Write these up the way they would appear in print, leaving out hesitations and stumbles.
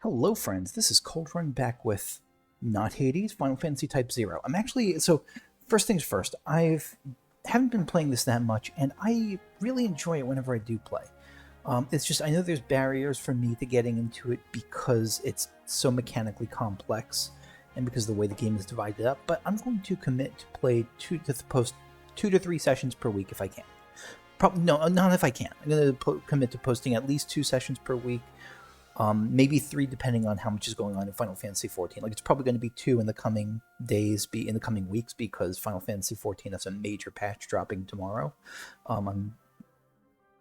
Hello, friends. This is Cold Run back with not Hades, Final Fantasy Type-0. I'm actually first things first. Haven't been playing this that much, and I really enjoy it whenever I do play. It's just I know there's barriers for me to getting into it because it's so mechanically complex, and because of the way the game is divided up. But I'm going to commit to play post 2 to 3 sessions per week if I can. Probably no, not if I can. I'm going to commit to posting at least 2 sessions per week. Maybe 3 depending on how much is going on in Final Fantasy XIV. Like, it's probably going to be 2 in the coming days, in the coming weeks, because Final Fantasy XIV has a major patch dropping tomorrow. I'm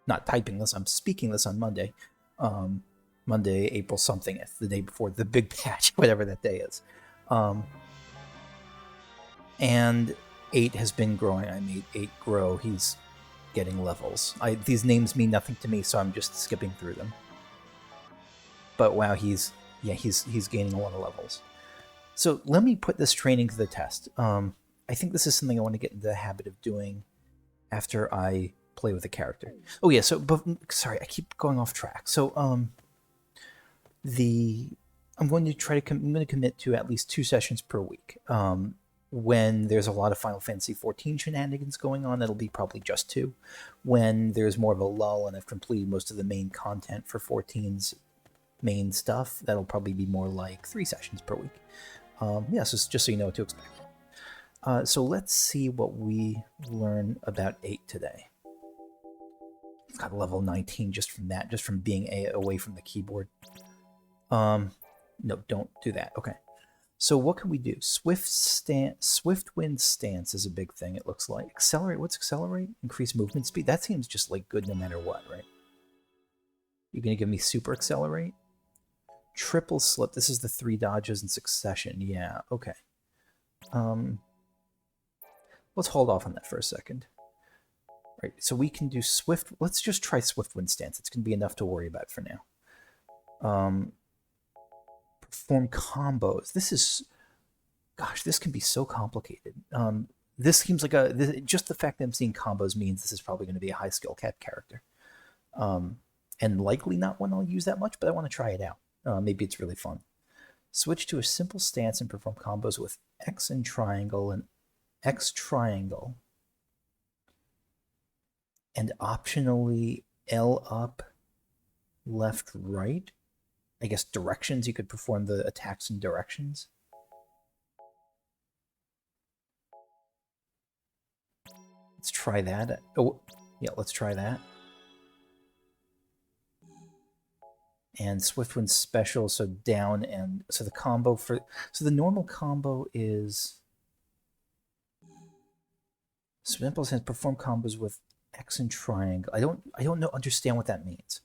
not typing this, I'm speaking this on Monday. Monday, April something, the day before the big patch, whatever that day is. And 8 has been growing. I made 8 grow. He's getting levels. These names mean nothing to me, so I'm just skipping through them. But wow, he's gaining a lot of levels. So let me put this training to the test. I think this is something I want to get into the habit of doing after I play with a character. Oh yeah, sorry, I keep going off track. So I'm going to commit to at least 2 sessions per week. When there's a lot of Final Fantasy XIV shenanigans going on, it'll be probably just 2. When there's more of a lull and I've completed most of the main content for 14's main stuff, that'll probably be more like 3 sessions per week. So just so you know what to expect. So let's see what we learn about 8 today. It's got a level 19 just from being away from the keyboard. No, don't do that. Okay. So what can we do? Swift wind stance is a big thing, it looks like. Accelerate, what's accelerate? Increase movement speed? That seems just like good no matter what, right? You're gonna give me super accelerate? Triple slip. This is the 3 dodges in succession. Yeah, okay. Let's hold off on that for a second. Right, so we can do swift. Let's just try swift wind stance. It's going to be enough to worry about for now. Perform combos. This can be so complicated. This seems like just the fact that I'm seeing combos means this is probably going to be a high skill cat character. And likely not one I'll use that much, but I want to try it out. Maybe it's really fun. Switch to a simple stance and perform combos with X and triangle and X triangle. And optionally L up, left, right. I guess directions. You could perform the attacks in directions. Let's try that. Oh, yeah, let's try that. And Swiftwind special, so down, and so the combo so the normal combo is simple sense perform combos with X and triangle. I don't understand what that means.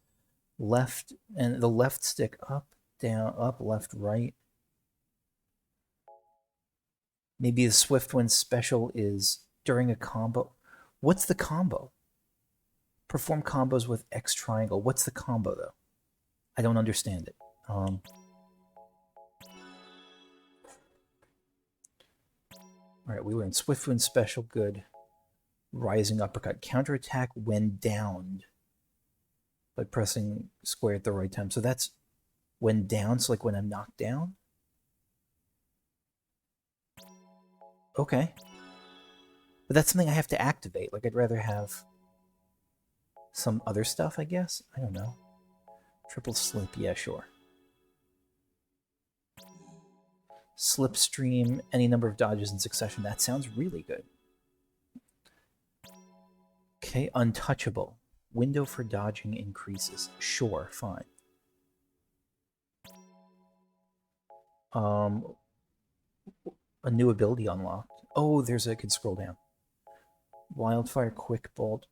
Left and the left stick up, down, up, left, right. Maybe the Swiftwind special is during a combo. What's the combo? Perform combos with X triangle. What's the combo though? I don't understand it. Alright, we learned Swiftwind special, good. Rising uppercut. Counterattack when downed by pressing square at the right time. So that's when down, so like when I'm knocked down? Okay. But that's something I have to activate. Like, I'd rather have some other stuff, I guess? I don't know. Triple slip, yeah, sure. Slipstream, any number of dodges in succession. That sounds really good. Okay, untouchable. Window for dodging increases. Sure, fine. A new ability unlocked. Oh, I can scroll down. Wildfire, quick bolt.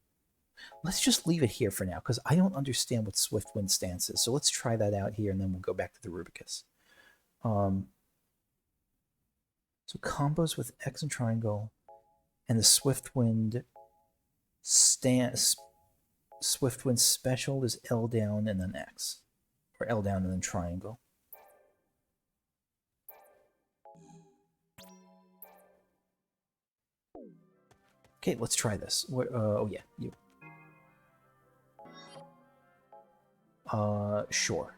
Let's just leave it here for now, because I don't understand what Swift Wind stance is. So let's try that out here, and then we'll go back to the Rubicus. So combos with X and triangle, and the Swift Wind stance. Swift Wind special is L down and then X, or L down and then triangle. Okay, let's try this. Oh yeah, you. Sure.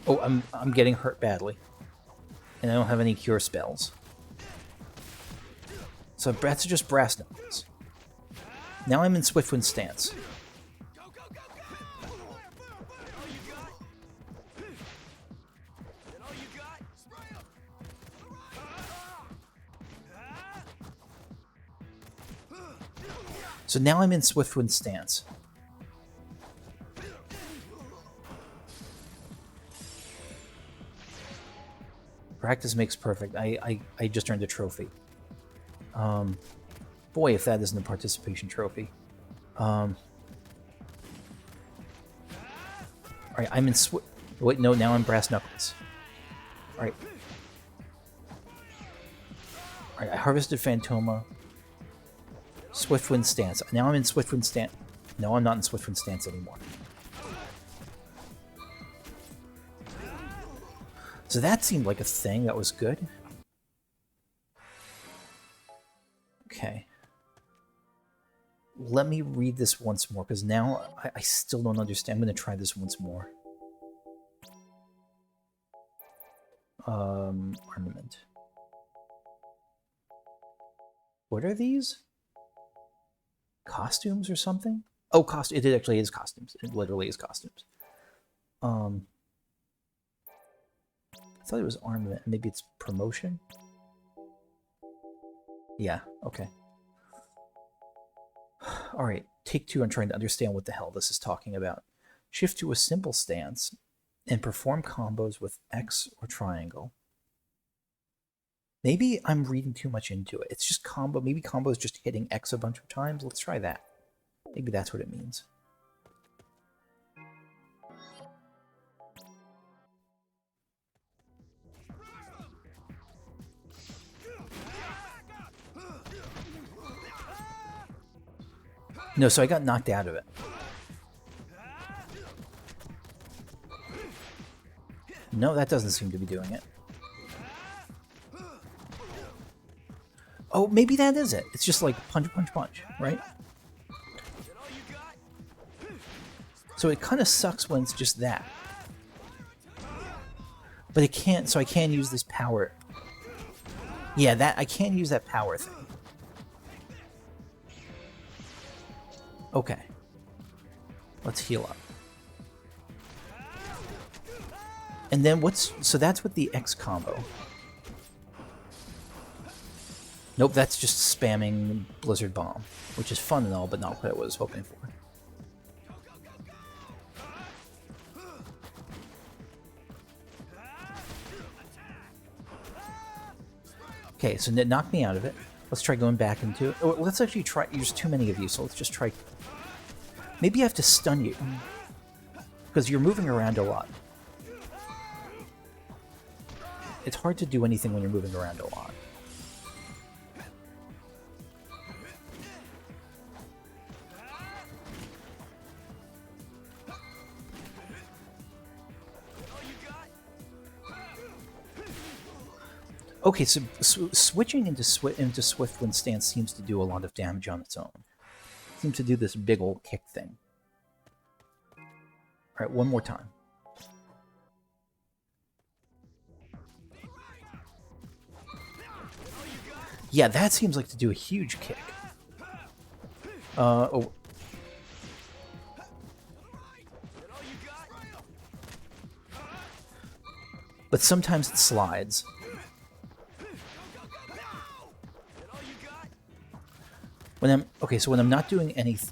Oh, I'm getting hurt badly. And I don't have any cure spells. So that's just brass knuckles. Now I'm in Swiftwind stance. So now I'm in Swiftwind stance. Practice makes perfect. I just earned a trophy. Boy, if that isn't a participation trophy. Alright, I'm in wait, no, now I'm brass knuckles. Alright. Alright, I harvested Phantoma. Swiftwind stance. Now I'm in Swiftwind stance. No, I'm not in Swiftwind stance anymore. So that seemed like a thing that was good. Okay. Let me read this once more, because now I still don't understand. I'm going to try this once more. Armament. What are these? Costumes or something? Oh, it actually is costumes. It literally is costumes. I thought it was armament. Maybe it's promotion? Yeah, okay. Alright, take 2 on trying to understand what the hell this is talking about. Shift to a simple stance and perform combos with X or triangle. Maybe I'm reading too much into it. It's just combo. Maybe combo is just hitting X a bunch of times. Let's try that. Maybe that's what it means. No, so I got knocked out of it. No, that doesn't seem to be doing it. Oh, maybe that is it. It's just like punch, punch, punch, right? So it kind of sucks when it's just that. But it can't, so I can use this power. Yeah, that I can use that power thing. Okay. Let's heal up. And then so that's with the X combo. Nope, that's just spamming Blizzard Bomb, which is fun and all, but not what I was hoping for. Okay, so it knocked me out of it. Let's try going back into it. Oh, let's actually try. There's too many of you, so let's just try. Maybe I have to stun you, because you're moving around a lot. It's hard to do anything when you're moving around a lot. Okay, so switching into Swiftwind stance seems to do a lot of damage on its own. It seems to do this big old kick thing. Alright, one more time. Yeah, that seems like to do a huge kick. Oh. But sometimes it slides. When I'm not doing anything.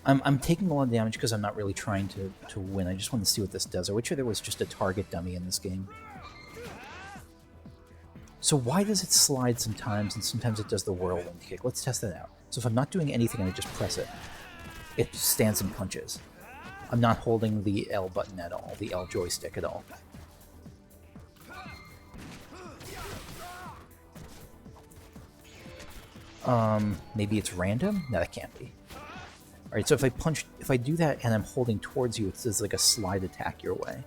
I'm taking a lot of damage because I'm not really trying to win. I just want to see what this does. I wish there was just a target dummy in this game. So why does it slide sometimes and sometimes it does the whirlwind kick? Let's test that out. So if I'm not doing anything and I just press it, it stands and punches. I'm not holding the L button at all, the L joystick at all. Maybe it's random? No, that can't be. Alright, so if I do that and I'm holding towards you, it says like a slide attack your way.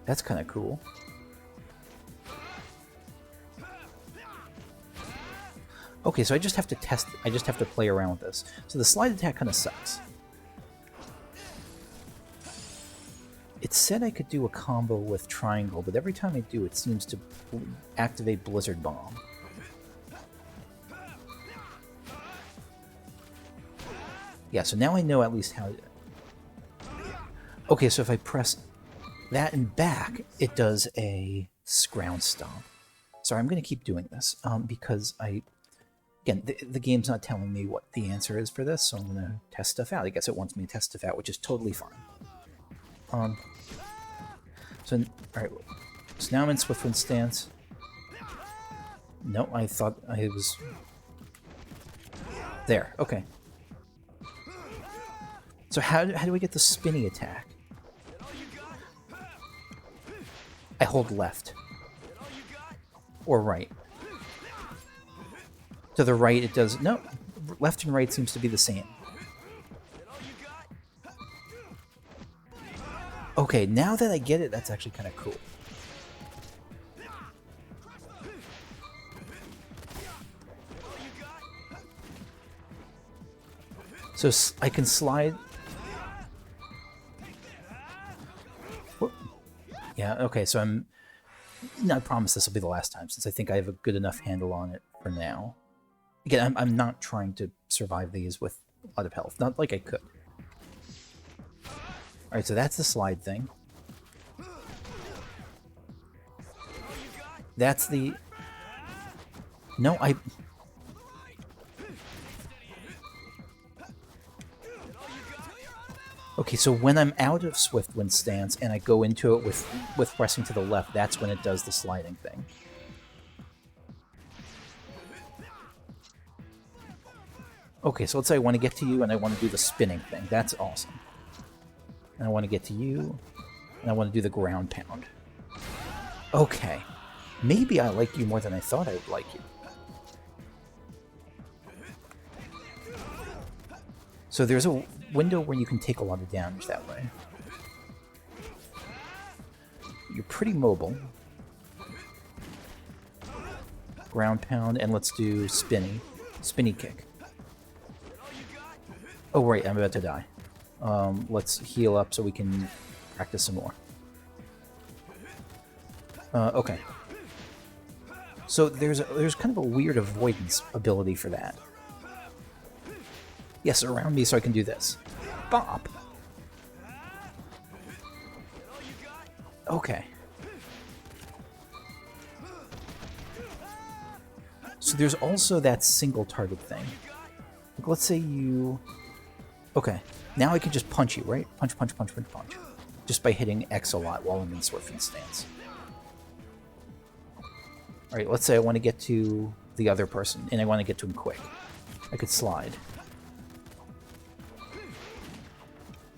That's kind of cool. Okay, so I just have to test. I just have to play around with this. So the slide attack kind of sucks. It said I could do a combo with triangle, but every time I do, it seems to activate Blizzard Bomb. Yeah, so now I know at least how... Okay, so if I press that and back, it does a ground stomp. Sorry, I'm going to keep doing this, because again, the game's not telling me what the answer is for this, so I'm going to test stuff out. I guess it wants me to test stuff out, which is totally fine. So, alright, so now I'm in Swiftwind stance. No, I thought I was... There, okay. So how do I get the spinny attack? I hold left. Or right. To the right it does... No, left and right seems to be the same. Okay, now that I get it, that's actually kind of cool. So I can slide... Whoop. Yeah, okay, so I'm... I promise this will be the last time, since I think I have a good enough handle on it for now. Again, I'm not trying to survive these with a lot of health. Not like I could. Alright, so that's the slide thing. That's the... No, I... Okay, so when I'm out of Swiftwind stance and I go into it with pressing to the left, that's when it does the sliding thing. Okay, so let's say I want to get to you and I want to do the spinning thing. That's awesome. And I want to get to you, and I want to do the ground pound. Okay. Maybe I like you more than I thought I would like you. So there's a window where you can take a lot of damage that way. You're pretty mobile. Ground pound, and let's do spinny. Spinny kick. Oh, right, I'm about to die. Let's heal up so we can practice some more. Okay. So there's kind of a weird avoidance ability for that. Yes, around me so I can do this. Bop! Okay. So there's also that single target thing. Like, let's say you... Okay. Now I can just punch you, right? Punch, punch, punch, punch, punch. Just by hitting X a lot while I'm in Swiftwind stance. Alright, let's say I want to get to the other person, and I want to get to him quick. I could slide.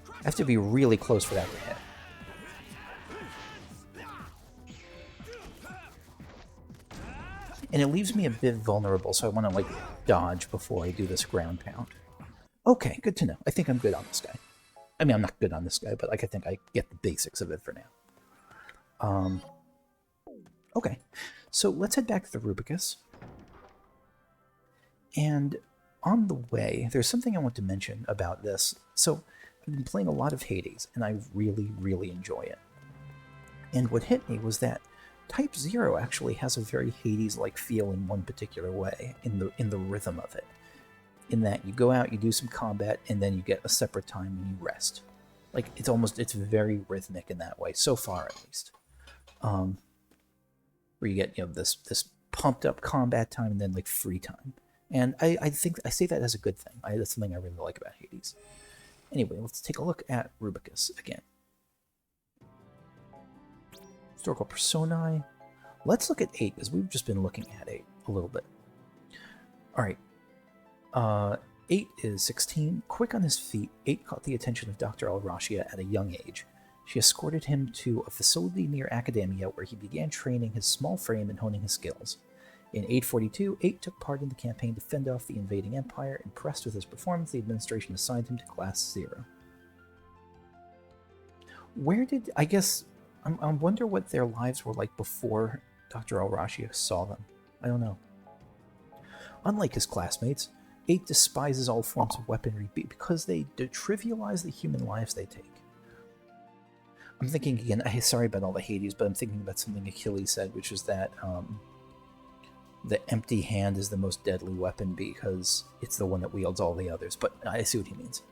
I have to be really close for that to hit. And it leaves me a bit vulnerable, so I want to, like, dodge before I do this ground pound. Okay, good to know. I think I'm good on this guy. I mean, I'm not good on this guy, but like, I think I get the basics of it for now. Okay, so let's head back to the Rubicus. And on the way, there's something I want to mention about this. So I've been playing a lot of Hades, and I really, really enjoy it. And what hit me was that Type-0 actually has a very Hades-like feel in one particular way, in the rhythm of it. In that you go out, you do some combat, and then you get a separate time when you rest. Like, it's very rhythmic in that way, so far at least. Where you get, this pumped up combat time and then like free time. And I think I say that as a good thing. That's something I really like about Hades. Anyway, let's take a look at Rubicus again. Historical Personae. Let's look at 8, because we've just been looking at 8 a little bit. Alright. 8 is 16. Quick on his feet, 8 caught the attention of Dr. Al-Rashia at a young age. She escorted him to a facility near Akademia where he began training his small frame and honing his skills. In 842, 8 took part in the campaign to fend off the invading empire. Impressed with his performance, the administration assigned him to Class 0. Where did... I guess... I wonder what their lives were like before Dr. Al-Rashia saw them. I don't know. Unlike his classmates, 8 despises all forms of weaponry because they trivialize the human lives they take. I'm thinking again, sorry about all the Hades, but I'm thinking about something Achilles said, which is that the empty hand is the most deadly weapon because it's the one that wields all the others. But I see what he means.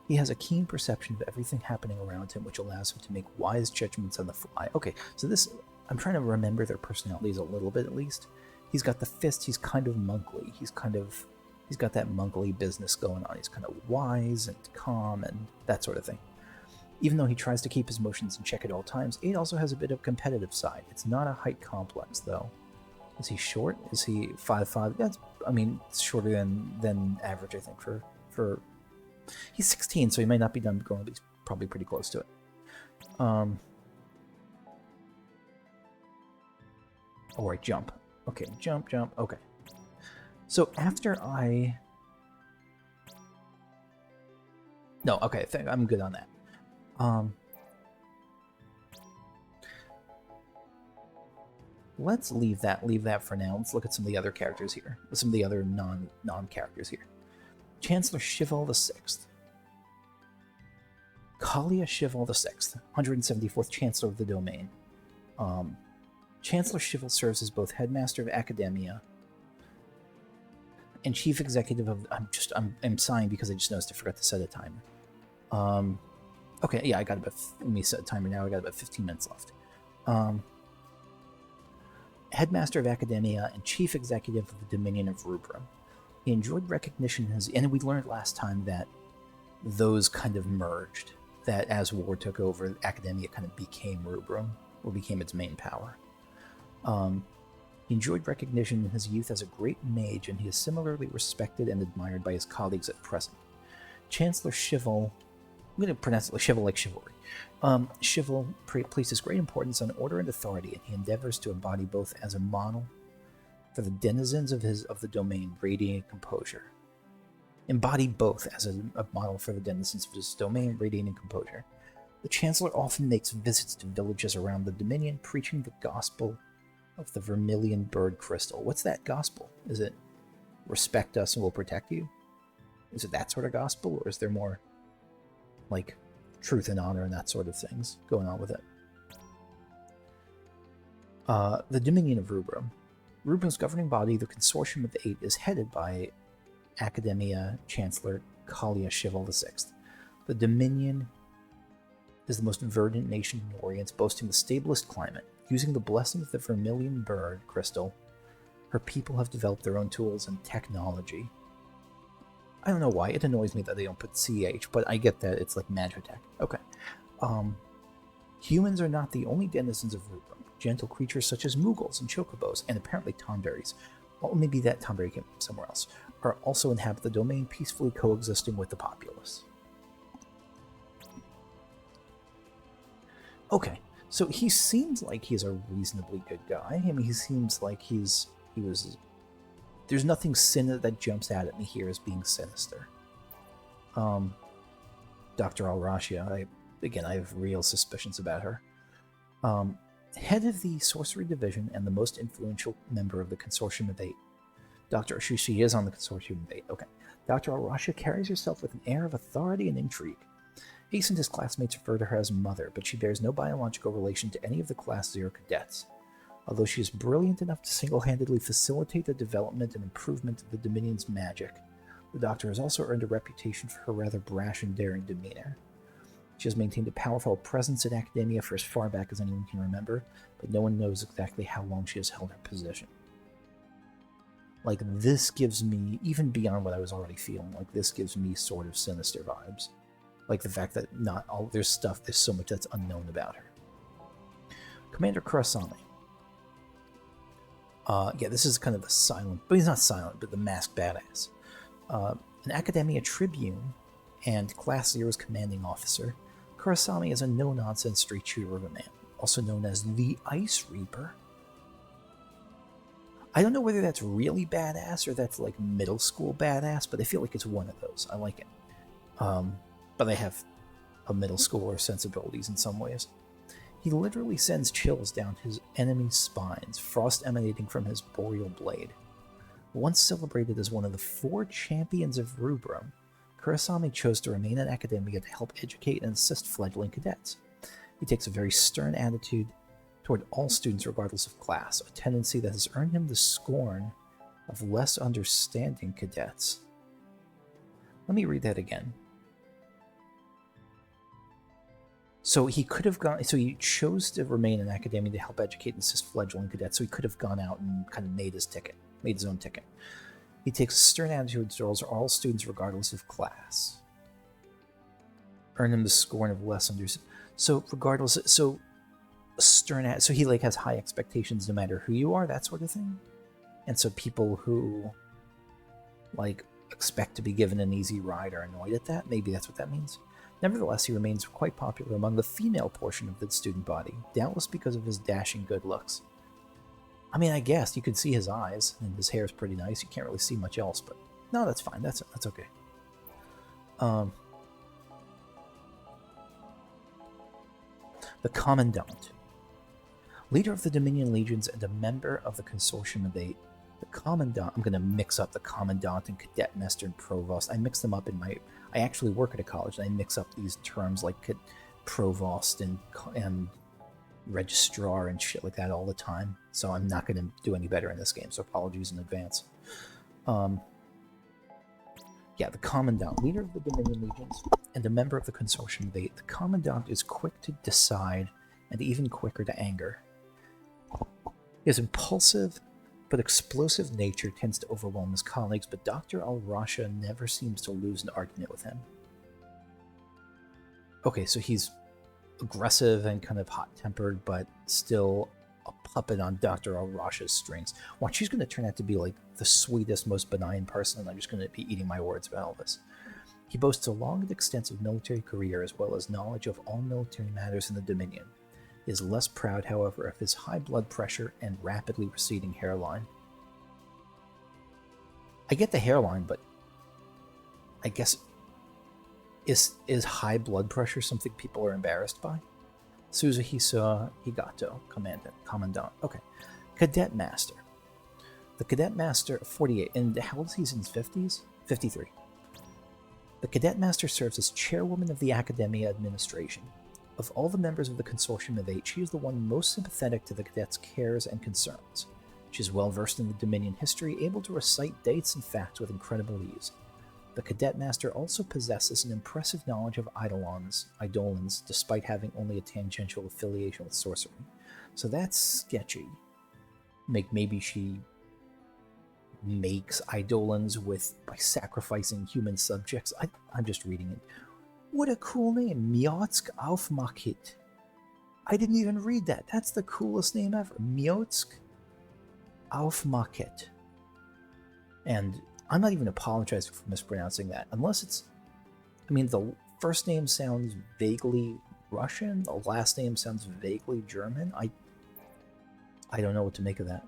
He has a keen perception of everything happening around him, which allows him to make wise judgments on the fly. Okay, so this, I'm trying to remember their personalities a little bit at least. He's got the fist, he's kind of monkly. He's got that monkly business going on. He's kind of wise and calm and that sort of thing. Even though he tries to keep his emotions in check at all times, 8 also has a bit of competitive side. It's not a height complex, though. Is he short? Is he 5'5"? That's, I mean, it's shorter than average, I think, for... He's 16, so he may not be done growing, but he's probably pretty close to it. Alright, jump. Okay, jump, okay. So after I... No, okay, I'm good on that. Let's leave that for now. Let's look at some of the other characters here. Some of the other non-characters here. Chancellor Chival VI. Kalia Chival VI, 174th Chancellor of the Domain. Chancellor Chival serves as both headmaster of Akademia and chief executive of... I'm sighing because I just noticed I forgot to set a timer. Okay, yeah, I got about... Let me set a timer now. I got about 15 minutes left. Headmaster of Akademia and chief executive of the Dominion of Rubrum. He enjoyed recognition as... And we learned last time that those kind of merged. That as war took over, Akademia kind of became Rubrum, or became its main power. He enjoyed recognition in his youth as a great mage, and he is similarly respected and admired by his colleagues at present. Chancellor Chival... I'm going to pronounce it like Chival, like chivalry. Chival places great importance on order and authority, and he endeavors to embody both as a model for the denizens of the domain, radiating composure. Embody both as a model for the denizens of his domain, radiating composure. The Chancellor often makes visits to villages around the Dominion, preaching the gospel of the vermilion bird crystal. What's that gospel? Is it respect us and we'll protect you? Is it that sort of gospel, or is there more like truth and honor and that sort of things going on with it? The Dominion of Rubrum. Rubrum's governing body, the Consortium of the Eight, is headed by Akademia Chancellor Kalia Chival VI. The Dominion is the most verdant nation in the Orient, boasting the stablest climate. Using the blessing of the vermilion bird crystal, her people have developed their own tools and technology. I don't know why. It annoys me that they don't put CH, but I get that it's like Magitech. Okay. Humans are not the only denizens of Rubrum. Gentle creatures such as Moogles and Chocobos, and apparently Tomberries, well, maybe that Tomberry came from somewhere else, are also inhabit the domain, peacefully coexisting with the populace. Okay, so he seems like he's a reasonably good guy. I mean, he seems like he was... There's nothing that jumps out at me here as being sinister. Dr. Al-Rashia, I have real suspicions about her. Head of the Sorcery Division and the most influential member of the Consortium of Eight. She is on the Consortium of Eight, okay. Dr. Al-Rashia carries herself with an air of authority and intrigue. Ace and his classmates refer to her as Mother, but she bears no biological relation to any of the Class 0 cadets. Although she is brilliant enough to single-handedly facilitate the development and improvement of the Dominion's magic, the Doctor has also earned a reputation for her rather brash and daring demeanor. She has maintained a powerful presence in Akademia for as far back as anyone can remember, but no one knows exactly how long she has held her position. Like, this gives me, even beyond what I was already feeling, like, this gives me sort of sinister vibes. Like the fact that there's so much that's unknown about her. Commander Kurasame. Yeah, this is kind of the silent, but he's not silent, but the masked badass. An Academia Tribune and Class 0's commanding officer, Kurasame is a no-nonsense street shooter of a man, also known as the Ice Reaper. I don't know whether that's really badass or that's like middle school badass, but I feel like it's one of those. I like it. But I have a middle schooler sensibilities in some ways. He literally sends chills down his enemy's spines, frost emanating from his boreal blade. Once celebrated as one of the 4 champions of Rubrum, Kurasame chose to remain in Akademia to help educate and assist fledgling cadets. He takes a very stern attitude toward all students regardless of class, a tendency that has earned him the scorn of less understanding cadets. Let me read that again. So he could have gone. So he chose to remain in Akademia to help educate and assist fledgling cadets. So he could have gone out and kind of made his own ticket. He takes a stern attitude towards all students, regardless of class. Earn him the scorn of less understanding. So regardless, so stern. So he like has high expectations, no matter who you are, that sort of thing. And so people who like expect to be given an easy ride are annoyed at that. Maybe that's what that means. Nevertheless, he remains quite popular among the female portion of the student body, doubtless because of his dashing good looks. I mean, I guess you could see his eyes, and his hair is pretty nice. You can't really see much else, but no, that's fine. That's okay. The Commandant. Leader of the Dominion Legions and a member of the Consortium of 8, the Commandant... I'm going to mix up the Commandant and Cadet Master and Provost. I mix them up in my... I actually work at a college, and I mix up these terms like Provost and Registrar and shit like that all the time. So I'm not going to do any better in this game, so apologies in advance. Yeah, the Commandant, leader of the Dominion Legions, and a member of the Consortium of 8. The Commandant is quick to decide and even quicker to anger. His impulsive but explosive nature tends to overwhelm his colleagues, but Dr. Al-Rasha never seems to lose an argument with him. Okay, so he's aggressive and kind of hot-tempered, but still a puppet on Dr. Al-Rasha's strings. Watch, she's going to turn out to be like the sweetest, most benign person, and I'm just going to be eating my words about all this. He boasts a long and extensive military career as well as knowledge of all military matters in the Dominion. He is less proud, however, of his high blood pressure and rapidly receding hairline. I get the hairline, but I guess is high blood pressure something people are embarrassed by? Suzuhisa Higato, Commandant. Okay. Cadet Master. The Cadet Master, 48, and how old is he? In his 50s? 53. The Cadet Master serves as chairwoman of the Akademia administration. Of all the members of the Consortium of 8, she is the one most sympathetic to the cadets' cares and concerns. She is well versed in the Dominion history, able to recite dates and facts with incredible ease. The Cadet Master also possesses an impressive knowledge of eidolons, despite having only a tangential affiliation with sorcery. So that's sketchy. Maybe she makes eidolons by sacrificing human subjects. I'm just reading it. What a cool name, Miotsk Aufmachit. I didn't even read that. That's the coolest name ever. Miotsk Aufmachit. And I'm not even apologizing for mispronouncing that, unless it's... I mean, the first name sounds vaguely Russian, the last name sounds vaguely German. I don't know what to make of that.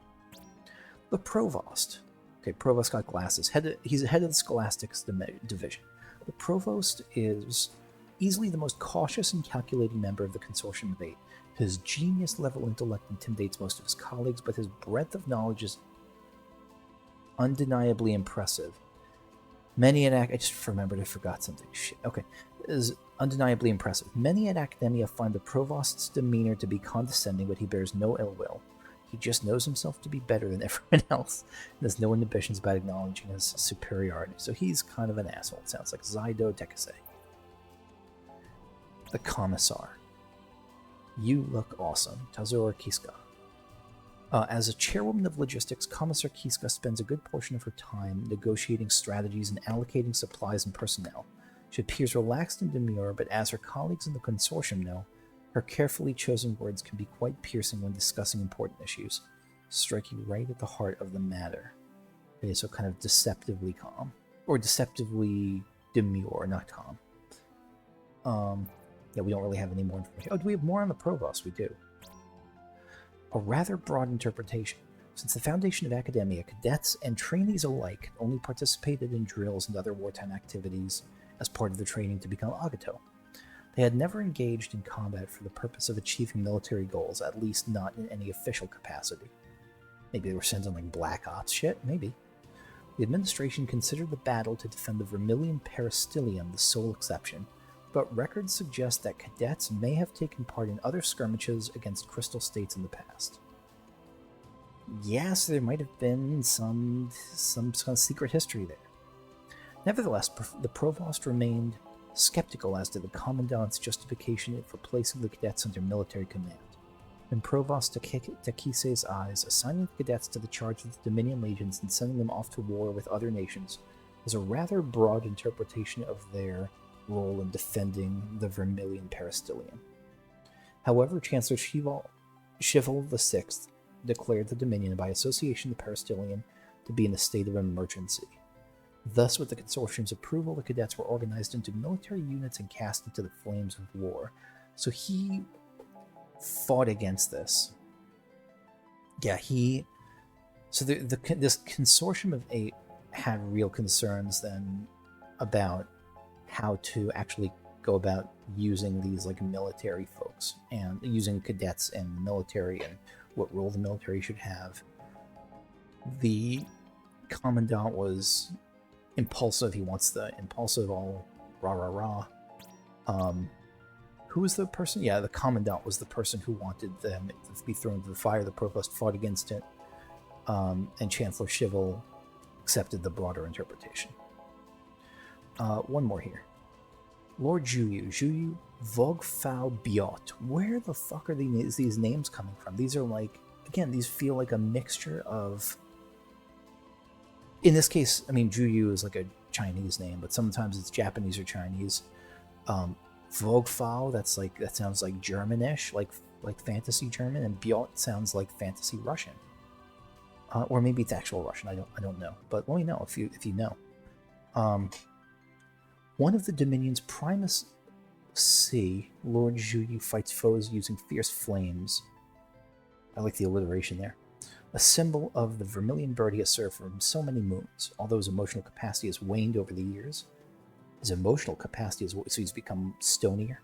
The Provost. Okay, Provost got glasses. He's head of the Scholastics Division. The Provost is easily the most cautious and calculating member of the Consortium of 8. His genius-level intellect intimidates most of his colleagues, but his breadth of knowledge is undeniably impressive. I just remembered I forgot something. Shit. Okay. Is undeniably impressive. Many at Akademia find the Provost's demeanor to be condescending, but he bears no ill will. He just knows himself to be better than everyone else, and has no inhibitions about acknowledging his superiority. So he's kind of an asshole. It sounds like Zaido Tekase. The Commissar. You look awesome. Tazura Kiska. As a chairwoman of logistics, Commissar Kiska spends a good portion of her time negotiating strategies and allocating supplies and personnel. She appears relaxed and demure, but as her colleagues in the consortium know, her carefully chosen words can be quite piercing when discussing important issues, striking right at the heart of the matter. Okay, so kind of deceptively calm. Or deceptively demure, not calm. Yeah, we don't really have any more information. Oh, do we have more on the Provost? We do. A rather broad interpretation. Since the foundation of Akademia, cadets and trainees alike only participated in drills and other wartime activities as part of the training to become Agato. They had never engaged in combat for the purpose of achieving military goals, at least not in any official capacity. Maybe they were sent on like Black Ops shit, maybe. The administration considered the battle to defend the Vermilion Peristyllium the sole exception, but records suggest that cadets may have taken part in other skirmishes against Crystal States in the past. Yes, there might have been some secret history there. Nevertheless, the provost remained skeptical as to the commandant's justification for placing the cadets under military command. In Provost Takise's eyes, assigning the cadets to the charge of the Dominion legions and sending them off to war with other nations was a rather broad interpretation of their role in defending the Vermilion Peristyllium. However, Chancellor Chival VI declared the Dominion, by association the Peristyllium, to be in a state of emergency. Thus, with the consortium's approval, the cadets were organized into military units and cast into the flames of war. So he fought against this. Yeah, so this consortium of 8 had real concerns then about how to actually go about using these like military folks and using cadets in the military and what role the military should have. The commandant was impulsive. He wants the impulsive, all rah rah rah. Who was the person? Yeah, the commandant was the person who wanted them to be thrown into the fire. The provost fought against it, and Chancellor Chival accepted the broader interpretation. One more here. Lord Juyu Vogfau Biot. Where the fuck are these names coming from? These are like, again, these feel like a mixture of... In this case, I mean, Juyu is like a Chinese name, but sometimes it's Japanese or Chinese. Vogfau, that sounds like Germanish, like fantasy German, and Biot sounds like fantasy Russian. Or maybe it's actual Russian, I don't know. But let me know if you know. One of the Dominion's Primus C, Lord Juyu fights foes using fierce flames. I like the alliteration there. A symbol of the vermilion bird he has served for so many moons. Although his emotional capacity has waned over the years, so he's become stonier.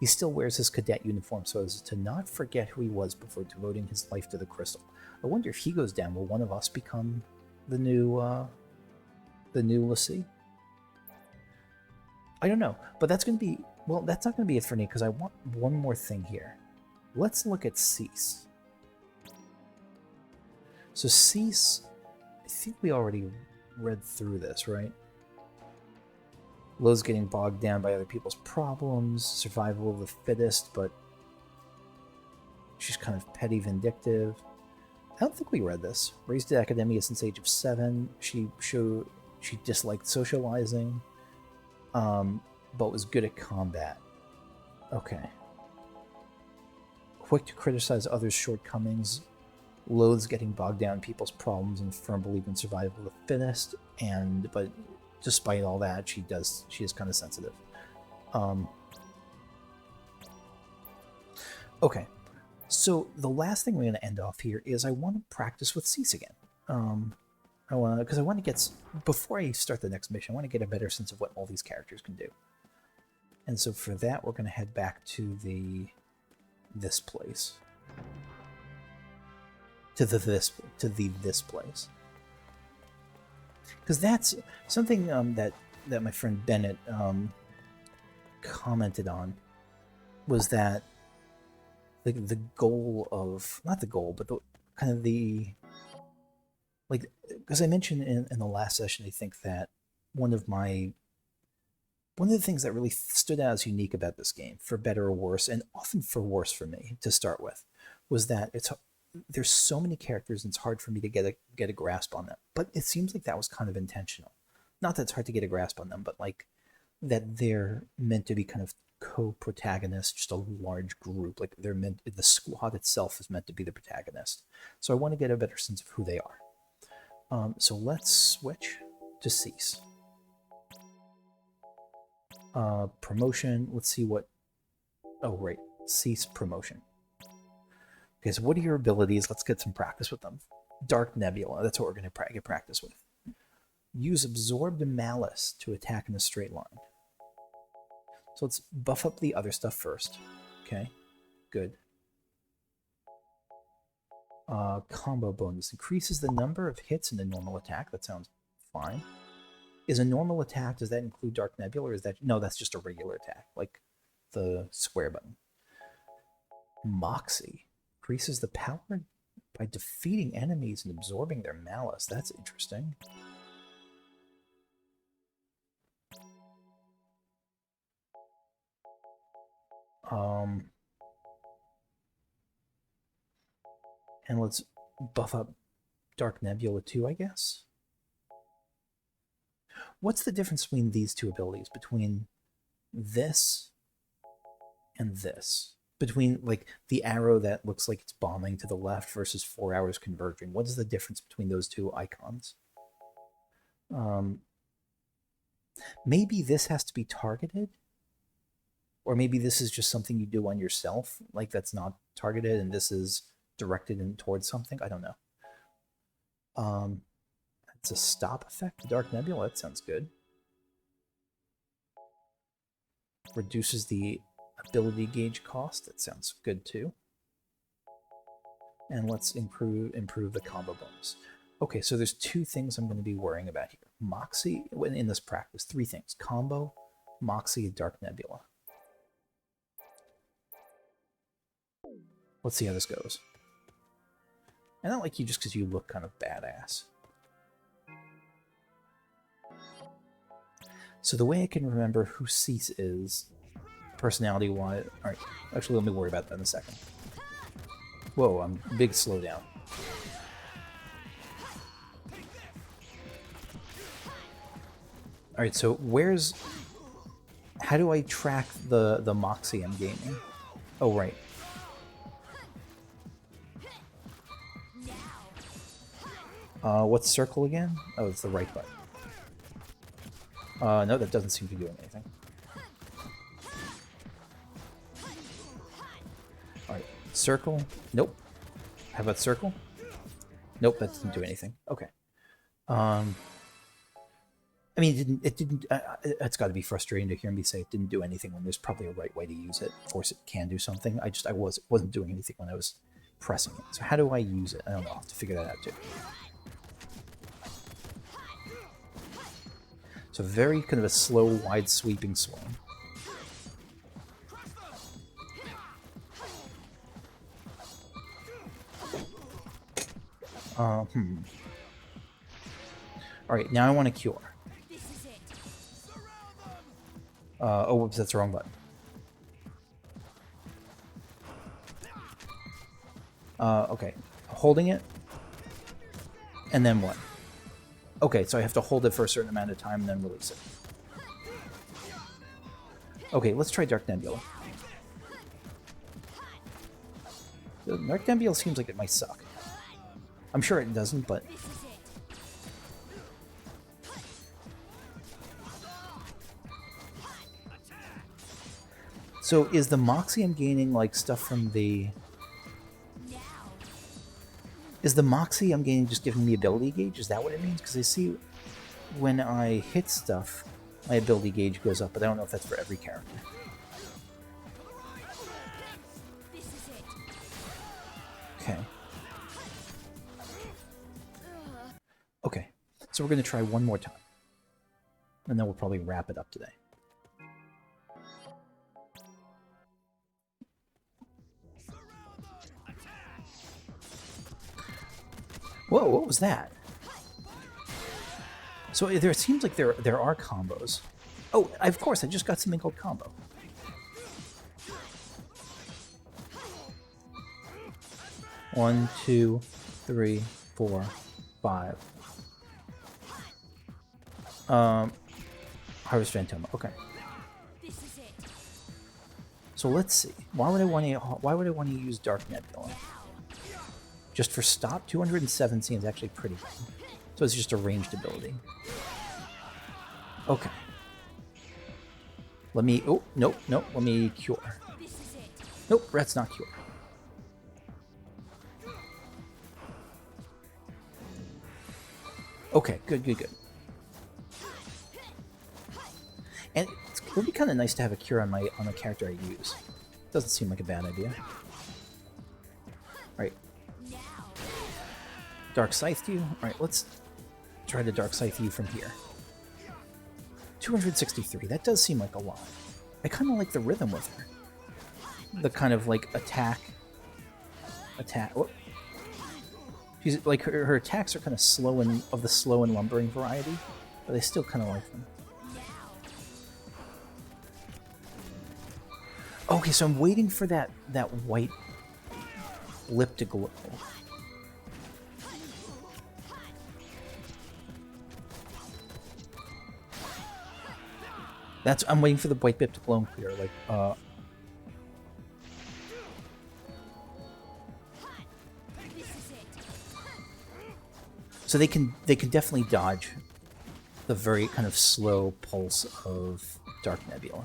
He still wears his cadet uniform so as to not forget who he was before devoting his life to the crystal. I wonder if he goes down, will one of us become the new Lassie? I don't know, but that's going to be... Well, that's not going to be it for me, because I want one more thing here. Let's look at Sice. So Sice, I think we already read through this, right? Lo's getting bogged down by other people's problems, survival of the fittest, but she's kind of petty, vindictive. I don't think we read this. Raised at Akademia since age of 7, she disliked socializing, but was good at combat. Okay. Quick to criticize others' shortcomings, loathes getting bogged down in people's problems, and firm belief in survival of the fittest, but despite all that, she is kind of sensitive. Okay, so the last thing we're going to end off here is I want to practice with Sice again. Because I want to get, before I start the next mission, I want to get a better sense of what all these characters can do. And so for that, we're going to head back to this place. To this place. Because that's something that my friend Bennett commented on, was that the goal of, not the goal, but because I mentioned in the last session, I think that one of the things that really stood out as unique about this game, for better or worse, and often for worse for me to start with, was that there's so many characters and it's hard for me to get a grasp on them. But it seems like that was kind of intentional. Not that it's hard to get a grasp on them, but like that they're meant to be kind of co-protagonists, just a large group. Like the squad itself is meant to be the protagonist. So I want to get a better sense of who they are. So let's switch to Sice. Promotion. Let's see what... Oh, right. Sice promotion. Okay, so what are your abilities? Let's get some practice with them. Dark Nebula. That's what we're going to get practice with. Use Absorbed Malice to attack in a straight line. So let's buff up the other stuff first. Okay, good. Combo bonus. Increases the number of hits in a normal attack. That sounds Fine. Is a normal attack, does that include Dark Nebula, or is that... No, that's just a regular attack, like the square button. Moxie. Increases the power by defeating enemies and absorbing their malice. That's interesting. And let's buff up Dark Nebula too, I guess. What's the difference between these two abilities? Between this and this? Between, like, the arrow that looks like it's bombing to the left versus 4 hours converging. What is the difference between those two icons? Maybe this has to be targeted? Or maybe this is just something you do on yourself, like that's not targeted, and this is directed in towards something? I don't know. It's a stop effect, Dark Nebula, that sounds good. Reduces the ability gauge cost, that sounds good too. And let's improve the combo bonus. Okay, so there's 2 things I'm going to be worrying about here. Moxie, in this practice, 3 things. Combo, Moxie, and Dark Nebula. Let's see how this goes. I don't like you just because you look kind of badass. So the way I can remember who Sice is, personality-wise... Alright, actually let me worry about that in a second. Whoa, I'm big slowdown. Alright, so where's... How do I track the Moxie I'm gaining? Oh, right. What's circle again? Oh, it's the right button. No, that doesn't seem to be doing anything. Alright, circle. Nope. How about circle? Nope, that didn't do anything. Okay. I mean, it didn't, it's got to be frustrating to hear me say it didn't do anything when there's probably a right way to use it. Of course, it can do something. I wasn't doing anything when I was pressing it. So how do I use it? I don't know. I'll have to figure that out too. So very kind of a slow, wide sweeping swing. Alright, now I want to cure. Oh, whoops, that's the wrong button. Okay. Holding it. And then what? Okay, so I have to hold it for a certain amount of time and then release it. Okay, let's try Dark Nebula. The Dark Nebula seems like it might suck. I'm sure it doesn't, but... So is the Moxie I'm gaining, like, stuff from the... Is the Moxie I'm gaining just giving me ability gauge? Is that what it means? Because I see when I hit stuff, my ability gauge goes up, but I don't know if that's for every character. Okay. Okay, so we're going to try one more time. And then we'll probably wrap it up today. Whoa, what was that? So there seems like there are combos. Oh, of course, I just got something called combo. One, two, three, four, five. Harvest Phantoma. Okay. So let's see. Why would I want to use Dark Nebula? Just for stop, 207 seems actually pretty good. So it's just a ranged ability. Okay. Let me... Oh, nope, nope. Let me cure. Nope, that's not cure. Okay, good, good, good. And it would be kind of nice to have a cure on the character I use. Doesn't seem like a bad idea. Alright. Dark Scythe to you? Alright, let's try to Dark Scythe you from here. 263, that does seem like a lot. I kind of like the rhythm with her. The kind of like attack. Whoop. She's like her attacks are kind of slow and of the slow and lumbering variety, but I still kind of like them. Okay, so I'm waiting for that white lip to glow. I'm waiting for the white bit to glow and clear, like, so they can definitely dodge the very kind of slow pulse of Dark Nebula.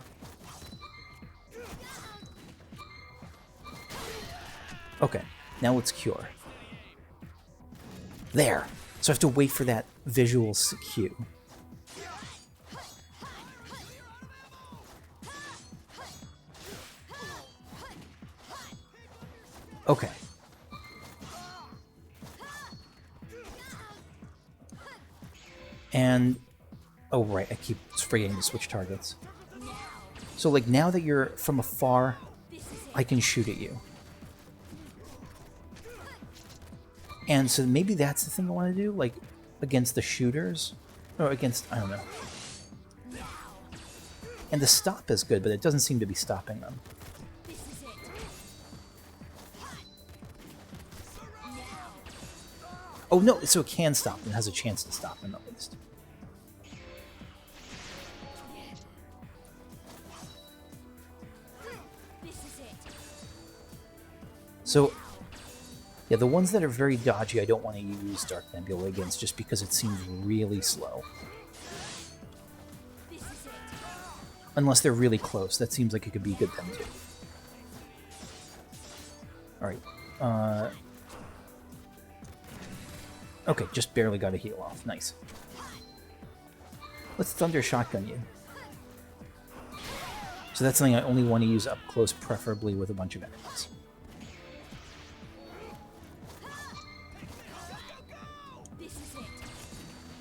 Okay, now let's cure. There! So I have to wait for that visual cue. Okay. And... oh, right, I keep forgetting to switch targets. So, like, now that you're from afar, I can shoot at you. And so maybe that's the thing I want to do, like, against the shooters? Or against, I don't know. And the stop is good, but it doesn't seem to be stopping them. Oh no, so it can stop them. It has a chance to stop them at least. So, yeah, the ones that are very dodgy, I don't want to use Dark Nebula against just because it seems really slow. Unless they're really close. That seems like it could be good then too. Alright. Okay, just barely got a heal off. Nice. Let's Thunder Shotgun you. So that's something I only want to use up close, preferably with a bunch of enemies.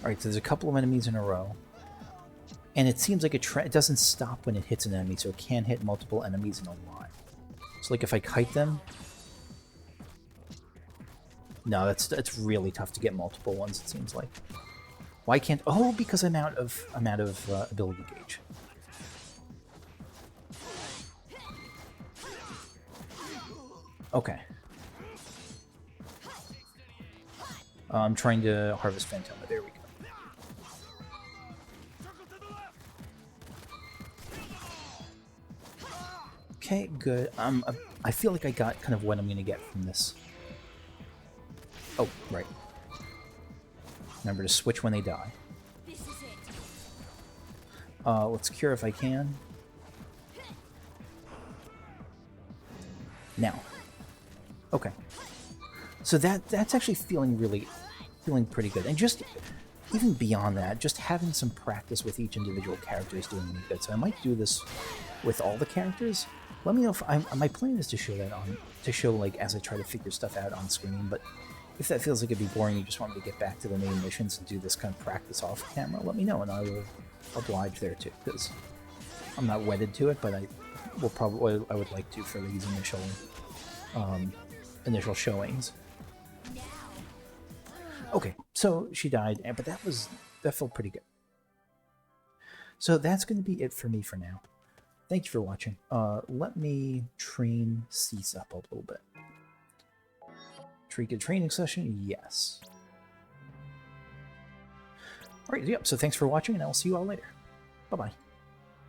Alright, so there's a couple of enemies in a row. And it seems like it doesn't stop when it hits an enemy, so it can hit multiple enemies in a line. So like if I kite them... no, that's really tough to get multiple ones, it seems like. Why can't... oh, because I'm out of ability gauge. Okay. I'm trying to harvest Phantoma. There we go. Okay, good. I feel like I got kind of what I'm going to get from this. Oh, right. Remember to switch when they die. Let's cure if I can. Now. Okay. So that's actually feeling pretty good. And just, even beyond that, just having some practice with each individual character is doing me good. So I might do this with all the characters. Let me know if my plan is to show that like as I try to figure stuff out on screen, but if that feels like it'd be boring, you just want me to get back to the main missions and do this kind of practice off camera, let me know and I will oblige there too, because I'm not wedded to it, but I would like to for these initial showings. Okay, so she died, but that felt pretty good. So that's going to be it for me for now. Thank you for watching. Let me train Sice up a little bit. Good training session? Yes. Alright, yep, so thanks for watching, and I'll see you all later. Bye-bye.